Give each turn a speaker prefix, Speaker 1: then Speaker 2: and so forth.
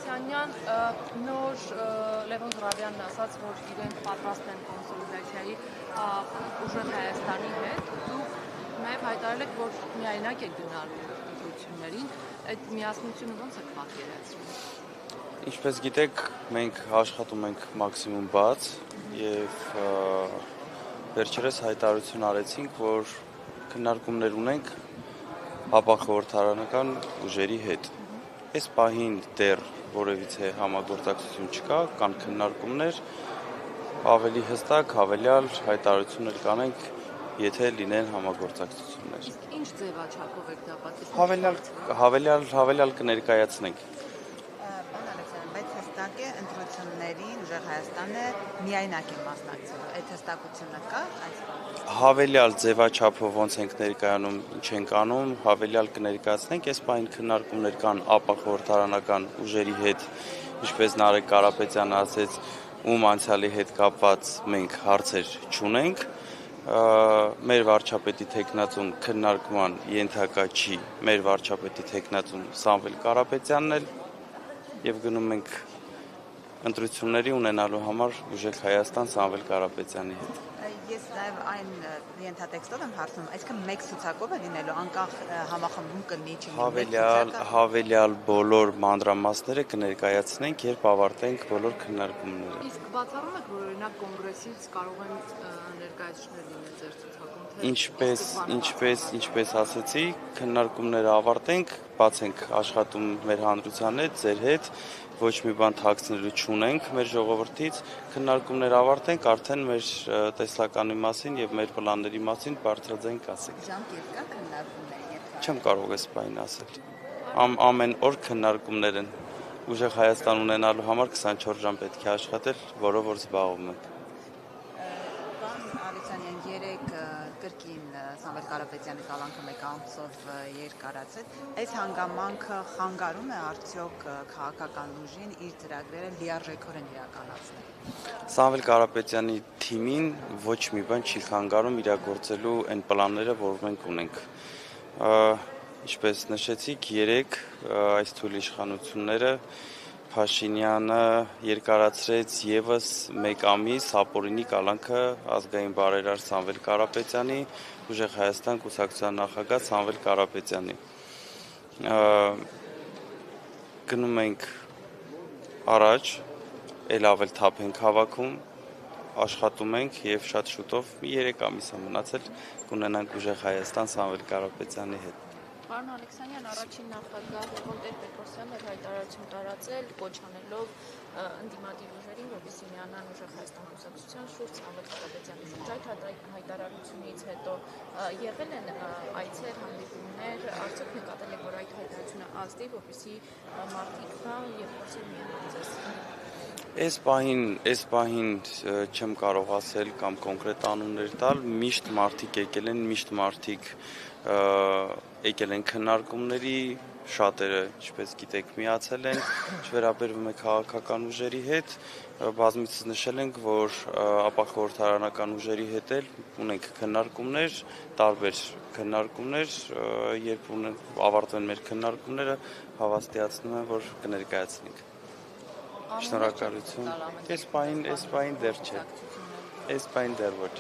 Speaker 1: Հարությունյան նոր Լևոն Զուրաբյանն ասաց, որ իրենք պատրաստ են կոնսոլիդացիայի ուժեղ Հայաստանի հետ, դուք նաև հայտարարել եք, որ միայնակ եք գնալու ընտրություններին, այդ միասնությունը ո՞նց եք պատկերացնում։
Speaker 2: Ինչպես գիտեք, մենք աշխատում ենք մաքսիմում բաց եւ վերջերս հայտարարություն արեցինք, որ քննարկումներ ունենք հապախորհրդարանական ուժերի հետ։ Այս պահին դեռ որևիցե համագործակցություն չկա, կան քննարկումներ, ավելի հստակ, հավելյալ հայտարարություններ կանենք, եթե լինեն համագործակցություններ։
Speaker 1: Ինչ ձևաչափով եք դա պատասխանում։
Speaker 2: Հավելյալ կներկայացնենք։
Speaker 3: Բայց հստակ է ընտրություններին ուժեղ Հայաստանը միայնակ է մասնակցելու։ Այդ հստակությունը կա այս բանը։
Speaker 2: Հավելյալ ձևաչափով ոնց ենք ներկայանում, ինչ ենք անում, հավելյալ կներկայացնենք, այս պահին քննարկումներ կան ապախորհրդարանական ուժերի հետ, ինչպես Նարեկ Կարապետյանը ասեց, ում անցյալի հետ կապված մենք հարցեր չունենք, մեր վարչապետի թեկնածուն քննարկման ենթակա չի, մեր վարչապետի թեկնածուն Սամվել Կարապետյանն էլ եւ գնում ենք ընտրությունների ունենալու համար ուժեղ Հայաստան Սամվել Կարապետյանի հետ։
Speaker 3: Ես նաև այն ենթատեքստով եմ հարցնում, այսինքն մեկ ցուցակով է լինելու, անկախ համախմբում կլինի չի։
Speaker 2: Հավելյալ բոլոր մանրամասները կներկայացնենք, երբ ավարտենք բոլոր քննարկումները։
Speaker 1: Իսկ բացառում եք, որ օրինակ կոնգրեսից կարող են ներկայացուցիչներ լինել ձեր ցուցակում, թե
Speaker 2: Ինչպես ասեցի, քննարկումները ավարտենք, բաց ենք աշխատում մեր հանրության հետ, ձեր հետ, ոչ մի բան թաքցնելու չունենք մեր ժողովրդից, քննարկումներ ավարտենք, արդեն մեր տեսլականի մասին եւ մեր պլանների մասին բարձրաձայն կասենք։
Speaker 3: Ժամկետ կա քննարկումների։
Speaker 2: Չեմ կարող այս բանին ասել։ Ամեն օր քննարկումներ են։ Ուժեղ Հայաստան ունենալու համար 24 ժամ պետք է աշխատել, որով որ զբաղվում ենք։
Speaker 3: Հարությունյան, երեք կրկին Սամվել Կարապետյանի կալանքը մեկ ամսով երկարացեց։ Այս հանգամանքը խանգարում է արդյոք քաղաքական ուժին իր ծրագրերը լիարժեքորեն իրականացնել։
Speaker 2: Սամվել Կարապետյանի թիմին ոչ մի բան չի խանգարում իրագործելու այն պլանները, որ մենք ունենք։ Ինչպես նշեցիք, երեք այս թույլ իշխանությունները Փաշինյանը երկարացրեց եւս մեկ ամիս ապօրինի կալանքը ազգային բարերար Սամվել Կարապետյանի, ուժեղ Հայաստան կուսակցության նախագահ Սամվել Կարապետյանի։ Գնում ենք առաջ, ել ավել թափ ենք հավաքում, աշխատում ենք եւ շատ շուտով 3 ամիս է մնացել կունենանք ուժեղ Հայաստան Սամվել Կարապետյանի հետ։
Speaker 1: Պարոն Ալեքսանյան, առաջին նախագահ Լևոն Տեր-Պետրոսյանն էր հայտարարություն տարածել, կոչ անելով ընդդիմադիր ուժերին, որպեսզի միանան ուժեղ Հայաստան կուսակցության շուրջ Սամվել Կարապետյանի շուրջ։ Այդ հայտարարությունից հետո եղել են այցեր, հանդիպումներ, արդյոք նկատել եք, որ այդ հայտարարությունը ազդի, որպեսզի մարդիկ գան եւ փորձեն միանալ ձեզ։
Speaker 2: Այս պահին չեմ կարող ասել կամ կոնկրետ անուններ տալ, միշտ մարդիկ եկել են, միշտ մարդիկ եկել են քննարկումների, շատերը, ինչպես գիտեք, միացել են, վերաբերվում է քաղաքական ուժերի հետ, բազմիցս նշել ենք, որ ապախորհրդարանական ուժերի հետ էլ ունենք քննարկումներ, տարբեր քննարկումներ, երբ ավարտվեն մեր քննարկումները, հավաստիացնում եմ, որ կներկայացնենք։ Շնորհակալություն։ Այս պահին դեռ չէ։ Այս պահին դեռ ոչ։